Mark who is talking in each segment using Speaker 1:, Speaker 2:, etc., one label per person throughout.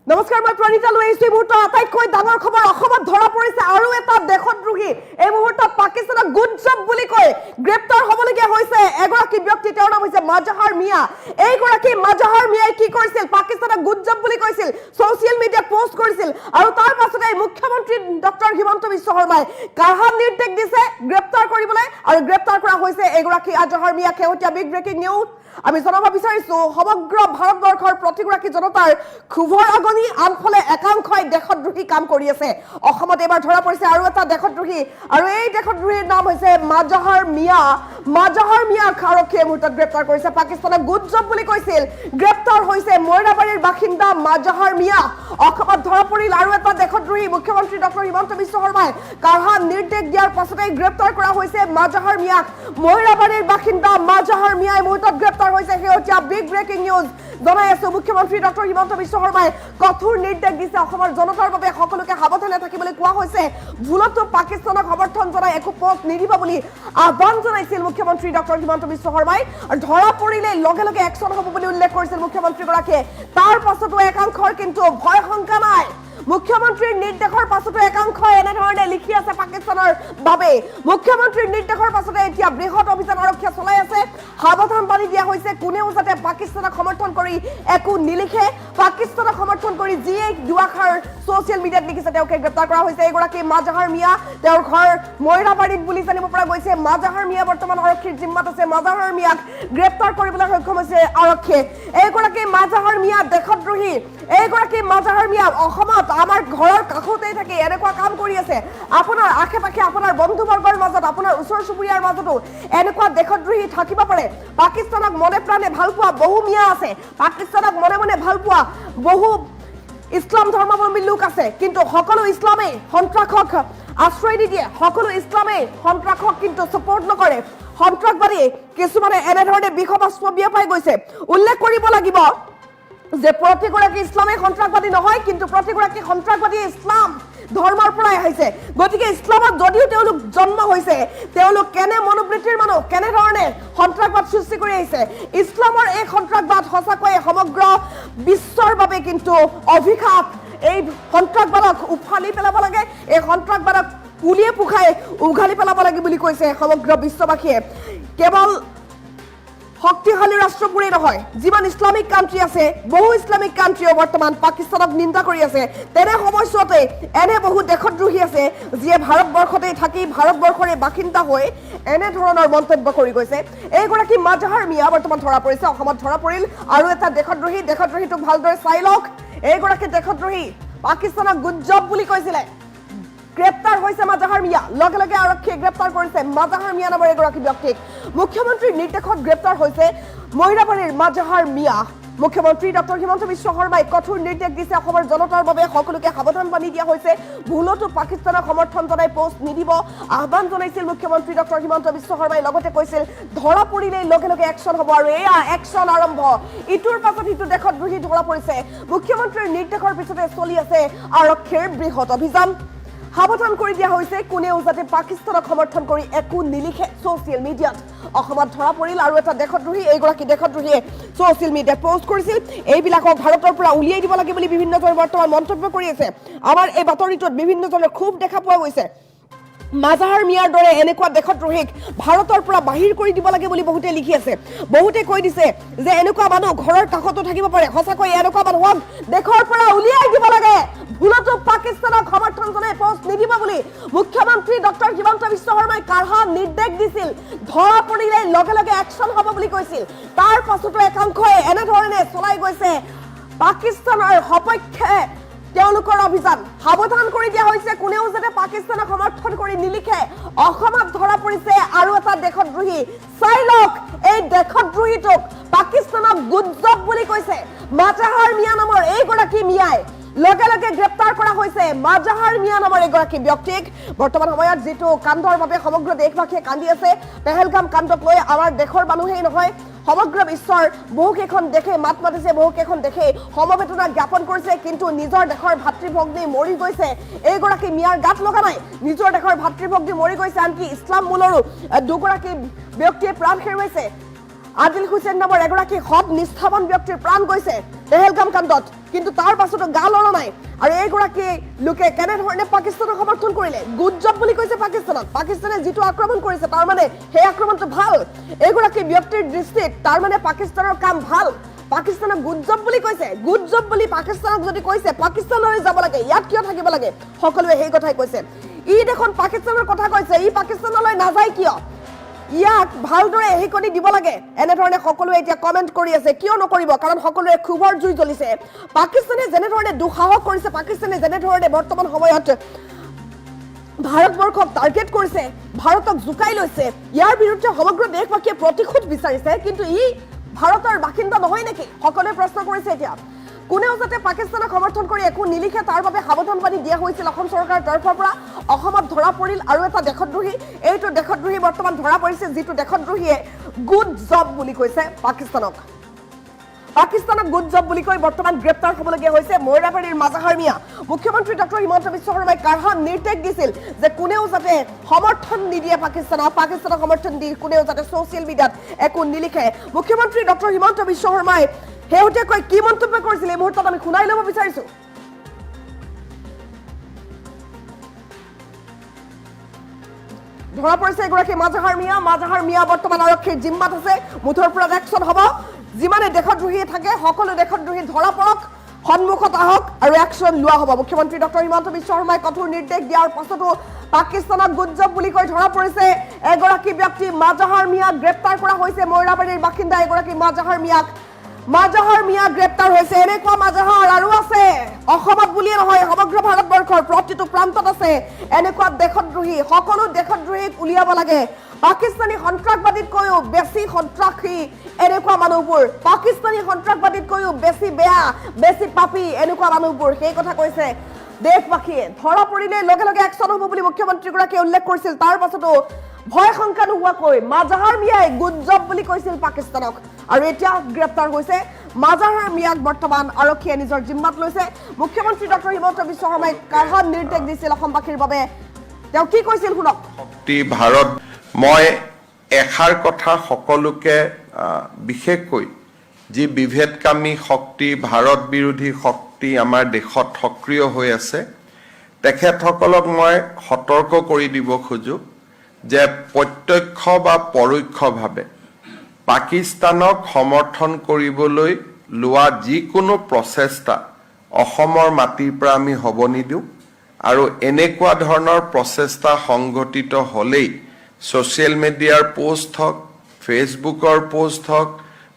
Speaker 1: নমস্কাৰ মই প্ৰণীতা লৈ আহিছোঁ এই মুহূৰ্তৰ আটাইতকৈ ডাঙৰ খবৰ অসমত ধৰা পৰিছে আৰু এটা দেশদ্ৰোহী এই মুহূৰ্তত পাকিস্তানক গুড জব বুলি কৈ গ্ৰেপ্তাৰ হ'বলগীয়া হৈছে এগৰাকী ব্যক্তি তেওঁৰ নাম হৈছে মাজাহাৰ মিয়া এইগৰাকী মাজাহাৰ মিয়াই কি কৰিছিল পাকিস্তানক গুড জব বুলি কৈছিল সোশ্যাল মিডিয়াত পোষ্ট কৰিছিল আৰু তাৰ পাছতে মুখ্যমন্ত্ৰী ডক্টৰ হিমন্ত বিশ্ব শৰ্মাই কাঢ়া নিৰ্দেশ দিছে গ্ৰেপ্তাৰ কৰিবলৈ আৰু গ্ৰেপ্তাৰ কৰা হৈছে এগৰাকী মাজাহাৰ মিয়া শেহতীয়া বিগ ব্ৰেকিং নিউজ আমি জনাব বিচাৰিছো সমগ্ৰ ভাৰতবৰ্ষৰ প্ৰতিগৰাকী জনতাৰ ক্ষোভৰ আগনি আনফালে একাংশই দেশদ্ৰোহী কাম কৰি আছে অসমত এবাৰ ধৰা পৰিছে আৰু এটা দেশদ্ৰোহী আৰু এই দেশদ্ৰোহীৰ নাম হৈছে মাজাহাৰ মিয়া আৰক্ষীয়ে মুহূৰ্তত গ্ৰেপ্তাৰ কৰিছে পাকিস্তানক গুড জব বুলি কৈছিল গ্ৰেপ্তাৰ হৈছে মইৰাবাৰীৰ বাসিন্দা মাজাহাৰ মিয়া অসমত ধৰা পৰিল আৰু এটা দেশদ্ৰোহী মুখ্যমন্ত্ৰী ডক্টৰ হিমন্ত বিশ্ব শৰ্মাই কাঢ়া নিৰ্দেশ দিয়াৰ পাছতে গ্ৰেপ্তাৰ কৰা হৈছে মাজাহাৰ মিয়াক মইৰাবাৰীৰ বাসিন্দা মাজাহাৰ মিয়াই মুহূৰ্তত গ্ৰেপ্তাৰ হৈছে শেহতীয়া বিগ ব্ৰেকিং নিউজ জনাই আছো মুখ্যমন্ত্ৰী ডক্টৰ হিমন্ত বিশ্ব শৰ্মাই কঠোৰ নিৰ্দেশ দিছে অসমৰ জনতাৰ বাবে সকলোকে সাৱধানে থাকিবলৈ কোৱা হৈছে ভুলতো পাকিস্তানক সমৰ্থন জনাই একো পোষ্ট নিদিব বুলি আহ্বান জনাইছিল মুখ্যমন্ত্ৰী ডক্টৰ হিমন্ত বিশ্ব শৰ্মাই ধৰা পৰিলে লগে লগে একশ্যন হ'ব বুলি উল্লেখ কৰিছিল মুখ্যমন্ত্ৰীগৰাকীয়ে তাৰ পাছতো একাংশৰ কিন্তু ভয় শংকা নাই মুখ্যমন্ত্ৰীৰ নিৰ্দেশৰ পাছতো একাংশই এনেধৰণে লিখি আছে পাকিস্তানৰ বাবে মুখ্যমন্ত্ৰীৰ নিৰ্দেশৰ পাছতে এতিয়া বৃহৎ অভিযান আৰক্ষীয়ে চলাই আছে সাৱধান বাণী দিয়া হৈছে কোনেও যাতে পাকিস্তানক সমৰ্থন কৰি একো নিলিখে পাকিস্তানক সমৰ্থন কৰি যিয়ে দুআষাৰ সোশ্যাল মিডিয়াত লিখিছে তেওঁকে গ্ৰেপ্তাৰ কৰা হৈছে এগৰাকী মাজাহাৰ মিয়া তেওঁৰ ঘৰ মইৰাবাৰীত বুলি জানিব পৰা গৈছে মাজাহাৰ মিয়া বৰ্তমান আৰক্ষীৰ জিম্মাত আছে মাজাহাৰ মিয়াক গ্ৰেপ্তাৰ কৰিবলৈ সক্ষম হৈছে আৰক্ষীয়ে এইগৰাকী মাজাহাৰ মিয়া দেশদ্ৰোহী এইগৰাকী মাজাহাৰ মিয়া অসমত আমাৰ ঘৰৰ কাষতেই থাকে এনেকুৱা কাম কৰি আছে আপোনাৰ আশে-পাশে আপোনাৰ বন্ধুবৰ্গৰ মাজত আপোনাৰ ওচৰ চুবুৰীয়াৰ মাজতো এনেকুৱা দেশদ্ৰোহী থাকিব পাৰে পাকিস্তানক মনে প্ৰাণে ভাল পোৱা বহু মিয়া আছে পাকিস্তানক মনে মনে ভাল পোৱা বহু ইছলাম ধৰ্মাৱলম্বী লোক আছে কিন্তু সকলো ইছলামে সন্ত্ৰাসক আশ্ৰয় নিদিয়ে সকলো ইছলামে সন্ত্ৰাসক কিন্তু ছাপোৰ্ট নকৰে সন্ত্ৰাসবাদী কিছুমানে এনেধৰণে বিষবাস্প বিয়পাই গৈছে উল্লেখ কৰিব লাগিব যে প্ৰতিগৰাকী ইছলামে সন্ত্ৰাসবাদী নহয় কিন্তু প্ৰতিগৰাকী সন্ত্ৰাসবাদী ইছলাম ধৰ্মৰ পৰাই আহিছে গতিকে ইছলামত যদিও তেওঁলোক জন্ম হৈছে তেওঁলোক কেনে মনোবৃত্তিৰ মানুহ কেনেধৰণে সন্ত্ৰাসবাদ সৃষ্টি কৰি আহিছে ইছলামৰ এই সন্ত্ৰাসবাদ সঁচাকৈয়ে সমগ্ৰ বিশ্বৰ বাবে কিন্তু অভিশাপ এই সন্ত্ৰাসবাদক উফালি পেলাব লাগে এই সন্ত্ৰাসবাদক পুলিয়ে পোখাই উঘালি পেলাব লাগে বুলি কৈছে সমগ্ৰ বিশ্ববাসীয়ে কেৱল শক্তিশালী ৰাষ্ট্ৰবোৰে নহয় যিমান ইছলামিক কাণ্ট্ৰি আছে বহু ইছলামিক কাণ্ট্ৰিও বৰ্তমান পাকিস্তানক নিন্দা কৰি আছে তেনে সময়ছোৱাতে এনে বহু দেশদ্ৰোহী আছে যিয়ে ভাৰতবৰ্ষতে থাকি ভাৰতবৰ্ষৰে বাসিন্দা হৈ এনে ধৰণৰ মন্তব্য কৰি গৈছে এইগৰাকী মাজাহাৰ মিয়া বৰ্তমান ধৰা পৰিছে অসমত ধৰা পৰিল আৰু এটা দেশদ্ৰোহীটোক ভালদৰে চাই লওক এইগৰাকী দেশদ্ৰোহী পাকিস্তানক গুড জব বুলি কৈছিলে গ্ৰেপ্তাৰ হৈছে মাজাহাৰ মিয়া লগে লগে আৰক্ষীয়ে গ্ৰেপ্তাৰ কৰিছে মাজাহাৰ মিয়া নামৰ এগৰাকী ব্যক্তিক মুখ্যমন্ত্ৰীৰ নিৰ্দেশত গ্ৰেপ্তাৰ হৈছে মইৰাবাৰীৰ মাজাহাৰ মিয়া মুখ্যমন্ত্ৰী ডক্টৰ হিমন্ত বিশ্ব শৰ্মাই কঠোৰ নিৰ্দেশ দিছে অসমৰ জনতাৰ বাবে সকলোকে সাৱধান বাণী দিয়া হৈছে ভুলতো পাকিস্তানক সমৰ্থন জনাই পোষ্ট নিদিব আহ্বান জনাইছিল মুখ্যমন্ত্ৰী ডক্টৰ হিমন্ত বিশ্ব শৰ্মাই লগতে কৈছিল ধৰা পৰিলেই লগে লগে একশ্যন হ'ব আৰু এয়া একশ্যন আৰম্ভ ইটোৰ পাছত ইটো দেশদ্ৰোহী ধৰা পৰিছে মুখ্যমন্ত্ৰীৰ নিৰ্দেশৰ পিছতে চলি আছে আৰক্ষীৰ বৃহৎ অভিযান সাৱধান কৰি দিয়া হৈছে কোনেও যাতে পাকিস্তানক সমৰ্থন কৰি একো নিলিখে সোশ্যাল মিডিয়াত অসমত ধৰা পৰিল আৰু এটা দেশদ্ৰোহী এইগৰাকী দেশদ্ৰোহীয়ে সোশ্যাল মিডিয়াত পোষ্ট কৰিছিল এইবিলাকক ভাৰতৰ পৰা উলিয়াই দিব লাগে বুলি বিভিন্নজনে বৰ্তমান মন্তব্য কৰি আছে আমাৰ এই বাতৰিটোত বিভিন্নজনৰ খুব দেখা পোৱা গৈছে মাজাহাৰ মিয়াৰ দৰে এনেকুৱা দেশদ্ৰোহীক ভাৰতৰ পৰা বাহিৰ কৰি দিব লাগে বুলি বহুতে লিখি আছে বহুতে কৈ দিছে যে এনেকুৱা মানুহ ঘৰৰ কাষতো থাকিব পাৰে সঁচাকৈ এনেকুৱা মানুহক দেশৰ পৰা উলিয়াই দিব লাগে ভুলতো পাকিস্তানক সমৰ্থন জনাই পোষ্ট নিদিব বুলি মুখ্যমন্ত্ৰী ডক্টৰ হিমন্ত বিশ্ব শৰ্মাই কাঢ়া নিৰ্দেশ দিছিল ধৰা পৰিলে লগে লগে একশ্যন হ'ব বুলি কৈছিল তাৰ পাছতো একাংশই এনেধৰণে চলাই গৈছে পাকিস্তানৰ সপক্ষে তেওঁলোকৰ অভিযান সাৱধান কৰি দিয়া হৈছে কোনেও যাতে পাকিস্তানক সমৰ্থন কৰি নিলিখে অসমত ধৰা পৰিছে আৰু এটা দেশদ্ৰোহী চাই লওক এই দেশদ্ৰোহীটোক পাকিস্তানক গুড জব বুলি কৈছে মাজাহাৰ মিয়া নামৰ এইগৰাকী মিয়াই লগে লগে গ্ৰেপ্তাৰ কৰা হৈছে মাজাহাৰ মিয়া নামৰ এগৰাকী ব্যক্তিক বৰ্তমান সময়ত যেটো কাণ্ডৰ বাবে সমগ্ৰ দেশবাসীয়ে কান্দি আছে পেহেলগাম কাণ্ডক লৈ আমাৰ দেশৰ মানুহেই নহয় সমগ্ৰ বিশ্বৰ বহুকেইখন দেশে মাত মাতিছে বহুকেইখন দেশে সমবেদনা জ্ঞাপন কৰিছে কিন্তু নিজৰ দেশৰ ভাতৃভগ্নী মৰি গৈছে এইগৰাকী মিয়াৰ গাত লগা নাই নিজৰ দেশৰ ভাতৃভগ্নী মৰি গৈছে আনকি ইছলাম মূলৰো দুগৰাকী ব্যক্তিয়ে প্ৰাণ হেৰুৱাইছে আদিল হুছেইন নামৰ এগৰাকী সৎ নিষ্ঠাবান ব্যক্তিৰ প্ৰাণ গৈছে পেহেলগাম কাণ্ডত, কিন্তু তাৰ পাছতো গা লৰা নাই। আৰু এইগৰাকী লোকে কেনেধৰণে পাকিস্তানক সমৰ্থন কৰিলে, গুড জব বুলি কৈছে পাকিস্তানক। পাকিস্তানে যিটো আক্ৰমণ কৰিছে তাৰ মানে সেই আক্ৰমণটো ভাল। এইগৰাকী ব্যক্তিৰ দৃষ্টিত তাৰ মানে পাকিস্তানৰ কাম ভাল। পাকিস্তানক গুড জব বুলি কৈছে। গুড জব বুলি পাকিস্তানক যদি কৈছে, পাকিস্তানলৈ যাব লাগে, ইয়াত কিয় থাকিব লাগে? সকলোৱে সেই কথাই কৈছে। ই দেখোন পাকিস্তানৰ কথা কৈছে, ই পাকিস্তানলৈ নাযায় কিয়? ইয়াক ভালদৰে হেৰিকণি দিব লাগে, এনেধৰণে সকলোৱে এতিয়া কমেণ্ট কৰি আছে। কিয় নকৰিব? কাৰণ সকলোৰে ক্ষোভৰ জুই জ্বলিছে। পাকিস্তানে যেনেধৰণে দুঃসাহস কৰিছে, পাকিস্তানে যেনেধৰণে বৰ্তমান সময়ত ভাৰতবৰ্ষক টাৰ্গেট কৰিছে, ভাৰতক জোকাই লৈছে, ইয়াৰ বিৰুদ্ধে সমগ্ৰ দেশবাসীয়ে প্ৰতিশোধ বিচাৰিছে। কিন্তু ই ভাৰতৰ বাসিন্দা নহয় নেকি? সকলোৱে প্ৰশ্ন কৰিছে। এতিয়া কোনেও যাতে পাকিস্তানক সমৰ্থন কৰি একো নিলিখে তাৰ বাবে সাৱধানবাণী দিয়া হৈছিল অসম চৰকাৰৰ তৰফৰ পৰা। অসমত ধৰা পৰিল আৰু এটা দেশদ্ৰোহী। এইটো দেশদ্ৰোহী বৰ্তমান ধৰা পৰিছে, যিটো দেশদ্ৰোহীয়ে গুড জব বুলি কৈছে পাকিস্তানক। পাকিস্তানক গুড জব বুলি কৈ বৰ্তমান গ্ৰেপ্তাৰ হ'বলগীয়া হৈছে মৈৰাবাৰীৰ মাজাহাৰ মিয়া। মুখ্যমন্ত্ৰী ডক্টৰ হিমন্ত বিশ্ব শৰ্মাই কাঢ়া নিৰ্দেশ দিছিল যে কোনেও যাতে সমৰ্থন নিদিয়ে পাকিস্তানক সমৰ্থন দি কোনেও যাতে ছ'চিয়েল মিডিয়াত একো নিলিখে। মুখ্যমন্ত্ৰী ডক্টৰ হিমন্ত বিশ্ব শৰ্মাই শেহতীয়াকৈ কি মন্তব্য কৰিছিল এই মুহূৰ্তত আমি শুনাই ল'ব বিচাৰিছো। ধৰা পৰিছে এগৰাকী মাজাহাৰ মিয়া বৰ্তমান আৰক্ষীৰ জিম্মাত আছে। মুঠৰ পৰা একশ্যন হ'ব। যিমানে দেশদ্ৰোহী থাকে সকলো দেশদ্ৰোহী ধৰা পৰক, সন্মুখত আহক আৰু একশ্যন লোৱা হ'ব। মুখ্যমন্ত্ৰী ডক্টৰ হিমন্ত বিশ্ব শৰ্মাই কঠোৰ নিৰ্দেশ দিয়াৰ পাছতো পাকিস্তানক গুড জব বুলি কৈ ধৰা পৰিছে এগৰাকী ব্যক্তি মাজাহাৰ মিয়াক গ্ৰেপ্তাৰ কৰা হৈছে। মৈৰাবাৰীৰ বাসিন্দা এগৰাকী মাজাহাৰ মিয়া গ্ৰেপ্তাৰ হৈছে। এনেকুৱা মাজাহাৰ আৰু আছে অসমত বুলিয়ে নহয়, সমগ্ৰ ভাৰতবৰ্ষৰ প্ৰতিটো প্ৰান্তত আছে এনেকুৱা দেশদ্ৰোহী। সকলো দেশদ্ৰোহীক উলিয়াব লাগে। পাকিস্তানী সন্ত্ৰাসবাদীতকৈও বেছি সন্ত্ৰাসী এনেকুৱা মানুহবোৰ, পাকিস্তানী সন্ত্ৰাসবাদীতকৈও বেছি বেয়া, বেছি পাপী এনেকুৱা মানুহবোৰ। সেই কথা কৈছে দেশবাসীয়ে। ধৰা পৰিলে লগে লগে একশ্যন হ'ব বুলি মুখ্যমন্ত্ৰীগৰাকীয়ে উল্লেখ কৰিছিল। তাৰ পাছতো ভয় শংকা নোহোৱাকৈ মাজাহাৰ মিয়াই গুড জব বুলি কৈছিল পাকিস্তানক, আৰু এতিয়া গ্ৰেপ্তাৰ হৈছে। মাজাহাৰ মিয়াক বৰ্তমান আৰক্ষীয়ে নিজৰ জিম্মাত লৈছে। মুখ্যমন্ত্ৰী ডক্টৰ হিমন্ত বিশ্ব শৰ্মাই কাঢ়া নিৰ্দেশ দিছিল অসমবাসীৰ বাবে। তেওঁ কি কৈছিল শুনক।
Speaker 2: শক্তি ভাৰত, মই এষাৰ কথা সকলোকে বিশেষকৈ যি বিভেদকামী শক্তি, ভাৰত বিৰোধী শক্তি আমাৰ দেশত সক্ৰিয় হৈ আছে, তেখেতসকলক মই সতৰ্ক কৰি দিব খোজো যে প্ৰত্যক্ষ বা পৰোক্ষভাৱে পাকিস্তানক সমৰ্থন কৰিবলৈ লোৱা যিকোনো প্ৰচেষ্টা অসমৰ মাটিৰ পৰা আমি হ'ব নিদিওঁ। আৰু এনেকুৱা ধৰণৰ প্ৰচেষ্টা সংঘটিত হ'লেই ছ'চিয়েল মিডিয়াৰ পোষ্ট হওক, ফেচবুকৰ পোষ্ট হওক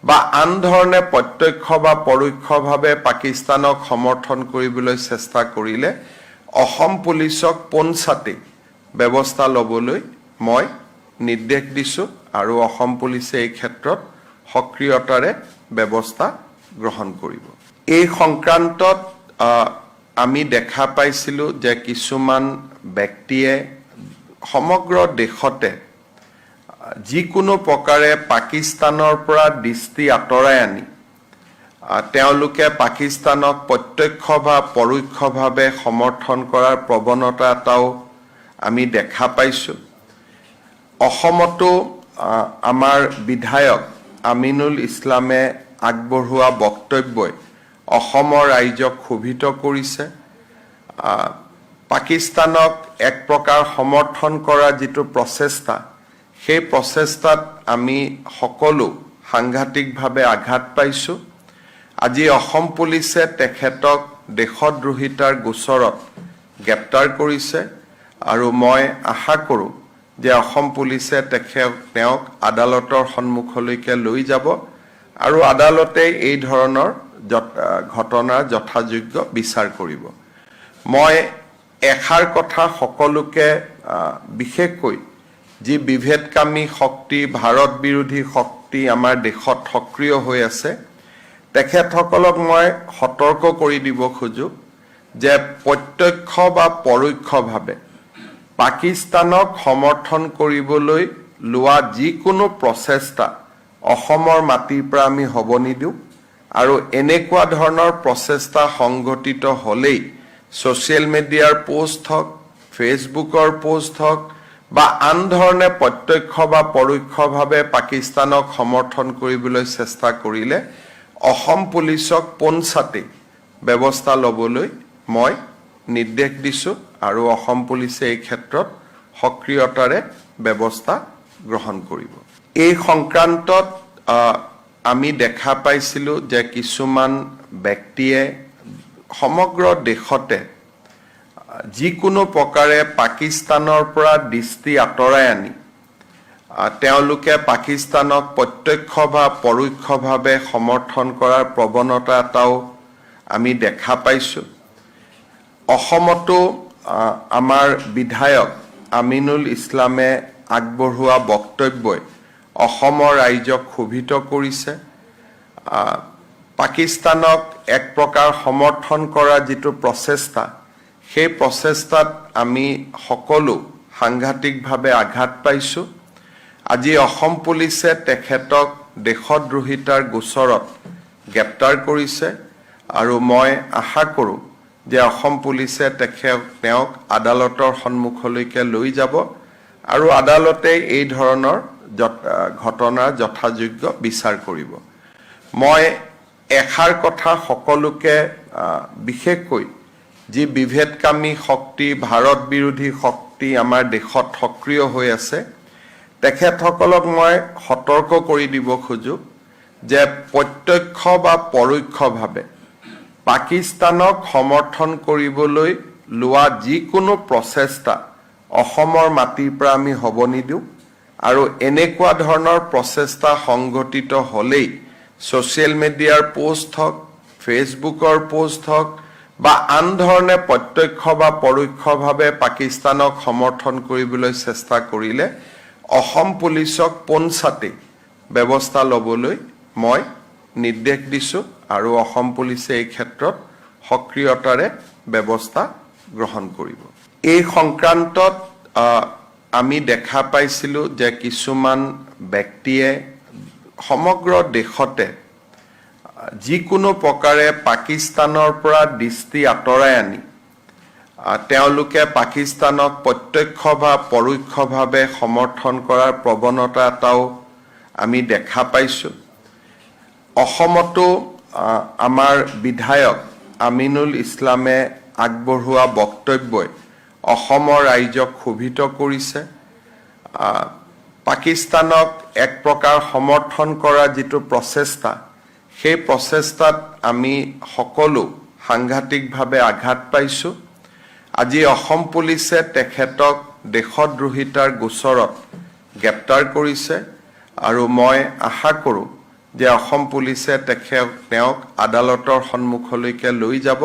Speaker 2: বা আন ধৰণে প্ৰত্যক্ষ বা পৰোক্ষভাৱে পাকিস্তানক সমৰ্থন কৰিবলৈ চেষ্টা কৰিলে অসম পুলিচক পোনছাতেই ব্যৱস্থা ল'বলৈ মই নিৰ্দেশ দিছোঁ আৰু অসম পুলিচে এই ক্ষেত্ৰত সক্ৰিয়তাৰে ব্যৱস্থা গ্ৰহণ কৰিব। এই সংক্ৰান্তত আমি দেখা পাইছিলোঁ যে কিছুমান ব্যক্তিয়ে সমগ্ৰ দেশতে যিকোনো প্ৰকাৰে পাকিস্তানৰ পৰা দৃষ্টি আঁতৰাই আনি তেওঁলোকে পাকিস্তানক প্ৰত্যক্ষ বা পৰোক্ষভাৱে সমৰ্থন কৰাৰ প্ৰৱণতা এটাও আমি দেখা পাইছোঁ। অসমতো আমাৰ বিধায়ক আমিনুল ইছলামে আগবঢ়োৱা বক্তব্যই অসমৰ ৰাইজক ক্ষোভিত কৰিছে। পাকিস্তানক এক প্ৰকাৰ সমৰ্থন কৰা যিটো প্ৰচেষ্টা, সেই প্ৰচেষ্টাত আমি সকলো সাংঘাতিকভাৱে আঘাত পাইছোঁ। আজি অসম পুলিচে তেখেতক দেশদ্ৰোহিতাৰ গোচৰত গ্ৰেপ্তাৰ কৰিছে আৰু মই আশা কৰোঁ যে অসম পুলিচে তেওঁক আদালতৰ সন্মুখলৈকে লৈ যাব আৰু আদালতে এই ধৰণৰ ঘটনাৰ যথাযোগ্য বিচাৰ কৰিব। মই এষাৰ কথা সকলোকে বিশেষকৈ যি বিভেদকামী শক্তি, ভাৰত বিৰোধী শক্তি আমাৰ দেশত সক্ৰিয় হৈ আছে, তেখেতসকলক মই সতৰ্ক কৰি দিব খোজো যে প্ৰত্যক্ষ বা পৰোক্ষভাৱে পাকিস্তানক সমৰ্থন কৰিবলৈ লোৱা যিকোনো প্ৰচেষ্টা অসমৰ মাটিৰ পৰা আমি হ'ব নিদিওঁ আৰু এনেকুৱা ধৰণৰ প্ৰচেষ্টা সংঘটিত হ'লেই ছ'চিয়েল মিডিয়াৰ পোষ্ট হওক, ফেচবুকৰ পোষ্ট হওক বা আন ধৰণে প্ৰত্যক্ষ বা পৰোক্ষভাৱে পাকিস্তানক সমৰ্থন কৰিবলৈ চেষ্টা কৰিলে অসম পুলিচক পোনছাতে ব্যৱস্থা ল'বলৈ মই নিৰ্দেশ দিছোঁ আৰু অসম পুলিচে এই ক্ষেত্ৰত সক্ৰিয়তাৰে ব্যৱস্থা গ্ৰহণ কৰিব। এই সংক্ৰান্তত আমি দেখা পাইছিলোঁ যে কিছুমান ব্যক্তিয়ে সমগ্ৰ দেশতে যিকোনো প্ৰকাৰে পাকিস্তানৰ পৰা দৃষ্টি আঁতৰাই আনি তেওঁলোকে পাকিস্তানক প্ৰত্যক্ষ বা পৰোক্ষভাৱে সমৰ্থন কৰাৰ প্ৰৱণতা এটাও আমি দেখা পাইছোঁ। অসমতো আমাৰ বিধায়ক আমিনুল ইছলামে আগবঢ়োৱা বক্তব্যই অসমৰ ৰাইজক ক্ষোভিত কৰিছে। পাকিস্তানক এক প্ৰকাৰ সমৰ্থন কৰা যিটো প্ৰচেষ্টা, সেই প্ৰচেষ্টাত আমি সকলো সাংঘাতিকভাৱে আঘাত পাইছোঁ। আজি অসম পুলিচে তেখেতক দেশদ্ৰোহিতাৰ গোচৰত গ্ৰেপ্তাৰ কৰিছে আৰু মই আশা কৰোঁ যে অসম পুলিচে তেওঁক আদালতৰ সন্মুখলৈকে লৈ যাব আৰু আদালতে এই ধৰণৰ ঘটনাৰ যথাযোগ্য বিচাৰ কৰিব। মই এষাৰ কথা সকলোকে বিশেষকৈ যি বিভেদকামী শক্তি, ভাৰত বিৰোধী শক্তি আমাৰ দেশত সক্ৰিয় হৈ আছে, তেখেতসকলক মই সতৰ্ক কৰি দিব খোজোঁ যে প্ৰত্যক্ষ বা পৰোক্ষভাৱে পাকিস্তানক সমৰ্থন কৰিবলৈ লোৱা যিকোনো প্ৰচেষ্টা অসমৰ মাটিৰ পৰা আমি হ'ব নিদিওঁ আৰু এনেকুৱা ধৰণৰ প্ৰচেষ্টা সংঘটিত হ'লেই ছ'চিয়েল মিডিয়াৰ পোষ্ট হওক, ফেচবুকৰ পোষ্ট হওক বা আন ধৰণে প্ৰত্যক্ষ বা পৰোক্ষভাৱে পাকিস্তানক সমৰ্থন কৰিবলৈ চেষ্টা কৰিলে অসম পুলিচক পোনছাতে ব্যৱস্থা ল'বলৈ মই নিৰ্দেশ দিছোঁ আৰু অসম পুলিচে এই ক্ষেত্ৰত সক্ৰিয়তাৰে ব্যৱস্থা গ্ৰহণ কৰিব। এই সংক্ৰান্তত আমি দেখা পাইছিলোঁ যে কিছুমান ব্যক্তিয়ে সমগ্ৰ দেশতে যিকোনো প্ৰকাৰে পাকিস্তানৰ পৰা দৃষ্টি আঁতৰাই আনি তেওঁলোকে পাকিস্তানক প্ৰত্যক্ষ বা পৰোক্ষভাৱে সমৰ্থন কৰাৰ প্ৰৱণতা এটাও আমি দেখা পাইছোঁ। অসমতো আমাৰ বিধায়ক আমিনুল ইছলামে আগবঢ়োৱা বক্তব্যই অসমৰ ৰাইজক ক্ষোভিত কৰিছে। পাকিস্তানক এক প্ৰকাৰ সমৰ্থন কৰা যিটো প্ৰচেষ্টা, সেই প্ৰচেষ্টাত আমি সকলো সাংঘাতিকভাৱে আঘাত পাইছোঁ। আজি অসম পুলিচে তেখেতক দেশদ্ৰোহিতাৰ গোচৰত গ্ৰেপ্তাৰ কৰিছে আৰু মই আশা কৰোঁ যে অসম পুলিচে তেওঁক আদালতৰ সন্মুখলৈকে লৈ যাব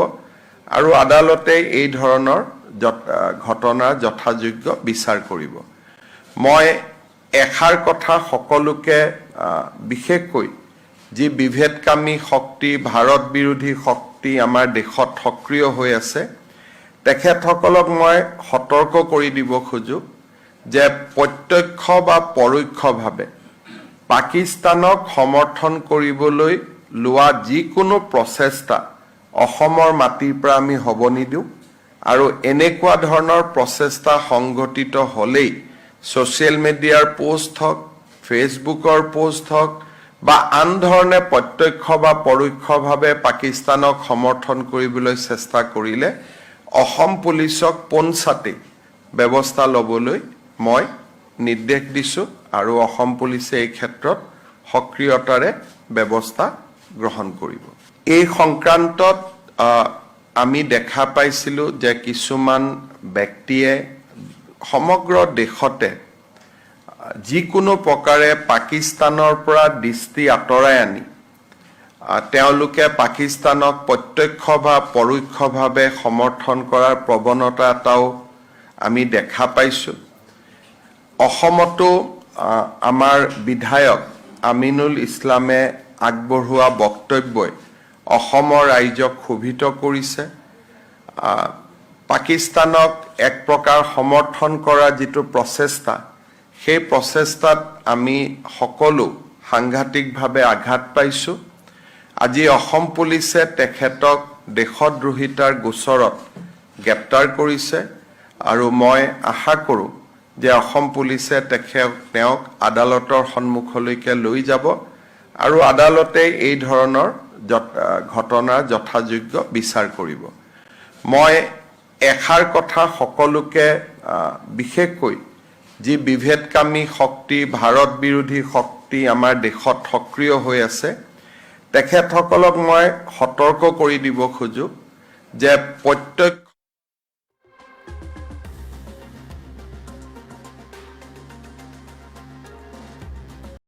Speaker 2: আৰু আদালতে এই ধৰণৰ ঘটনাৰ যথাযোগ্য বিচাৰ কৰিব। মই এষাৰ কথা সকলোকে বিশেষকৈ যি বিভেদকামী শক্তি, ভাৰত বিৰোধী শক্তি আমাৰ দেশত সক্ৰিয় হৈ আছে, তেখেতসকলক মই সতৰ্ক কৰি দিব খোজোঁ যে প্ৰত্যক্ষ বা পৰোক্ষভাৱে পাকিস্তানক সমৰ্থন কৰিবলৈ লোৱা যিকোনো প্ৰচেষ্টা অসমৰ মাটিৰ পৰা আমি হ'ব নিদিওঁ আৰু এনেকুৱা ধৰণৰ প্ৰচেষ্টা সংঘটিত হ'লেই ছ'চিয়েল মিডিয়াৰ পোষ্ট হওক, ফেচবুকৰ পোষ্ট হওক বা আন ধৰণে প্ৰত্যক্ষ বা পৰোক্ষভাৱে পাকিস্তানক সমৰ্থন কৰিবলৈ চেষ্টা কৰিলে অসম পুলিচক পোনছাতে ব্যৱস্থা ল'বলৈ মই নিৰ্দেশ দিছোঁ আৰু অসম পুলিচে এই ক্ষেত্ৰত সক্ৰিয়তাৰে ব্যৱস্থা গ্ৰহণ কৰিব। এই সংক্ৰান্তত আমি দেখা পাইছিলোঁ যে কিছুমান ব্যক্তিয়ে সমগ্ৰ দেশতে যিকোনো প্ৰকাৰে পাকিস্তানৰ পৰা দৃষ্টি আঁতৰাই আনি তেওঁলোকে পাকিস্তানক প্ৰত্যক্ষ বা পৰোক্ষভাৱে সমৰ্থন কৰাৰ প্ৰৱণতা এটাও আমি দেখা পাইছোঁ। অসমতো আমাৰ বিধায়ক আমিনুল ইছলামে আগবঢ়োৱা বক্তব্যই অসমৰ ৰাইজক ক্ষোভিত কৰিছে। পাকিস্তানক এক প্ৰকাৰ সমৰ্থন কৰা যিটো প্ৰচেষ্টা, সেই প্ৰচেষ্টাত আমি সকলো সাংঘাতিকভাৱে আঘাত পাইছোঁ। আজি অসম পুলিচে তেখেতক দেশদ্ৰোহিতাৰ গোচৰত গ্ৰেপ্তাৰ কৰিছে আৰু মই আশা কৰোঁ যে অসম পুলিচে তেওঁক আদালতৰ সন্মুখলৈকে লৈ যাব আৰু আদালতে এই ধৰণৰ ঘটনাৰ যথাযোগ্য বিচাৰ কৰিব। মই এষাৰ কথা সকলোকে বিশেষকৈ যি বিভেদকামী শক্তি ভাৰত বিৰোধী শক্তি আমাৰ দেশত সক্ৰিয় হৈ আছে তেখেতসকলক মই সতৰ্ক কৰি দিব খোজো যে প্ৰত্যক্ষ